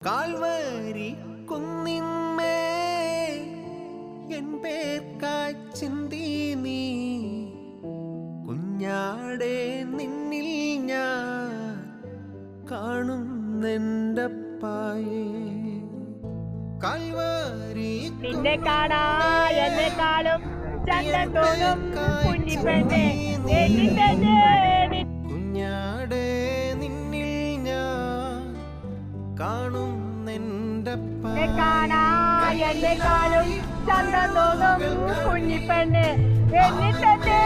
Calvary കുന്നിന്മേ N പേർക്കായി ചിന്തി നീ കുഞ്ഞാടെ നിന്നിൽ ഞാൻ കാണുന്നെൻ്റെ പായേ കാൽവരി നിന്നെ കാണാൻ എന്നെക്കാളും ചന്തം തോന്നും കുഞ്ഞിപ്പെണ്ണേ കുഞ്ഞാടെ നിന്നിൽ ഞാൻ കാണുന്നെൻ്റെ പായേ കാണാൻ എന്നെക്കാളും ചന്തം തോന്നും കുഞ്ഞിപ്പെണ്ണേ എന്നിട്ടെന്നെ